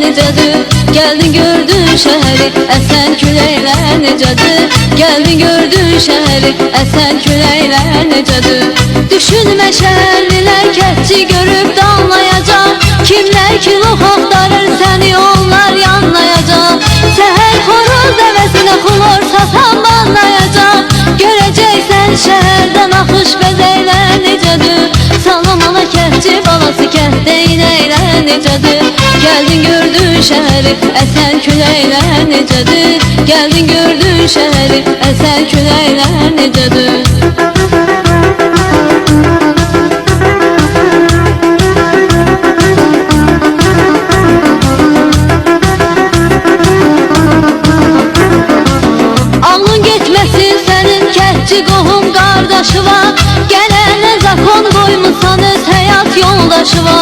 necədir? Gəldin gördün şəhəri, əsən küləklər necədir? Gəldin gördün şəhəri, əsən küləklər necədir? Düşünmə şəhərlilər kətçi görüb danlayacaq. Kimlər kilov axtarır səni, onlar yanlayacaq. Səhər xoruz dəvəsinə xulor satan banlayacaq. Görəcəksən şəhərdən axış bəzəklər necədir? Salam ana kətçi balası, kətdə inəklər necədir? Gəldin gördün şəhəri, əsən küləklər necədir? Gəldin gördün şəhəri, əsən küləklər necədir? Ağlın getməsin sənin kətçi qohum qardaşı var. Gələnə zakon qoymusan öz həyat yoldaşı var.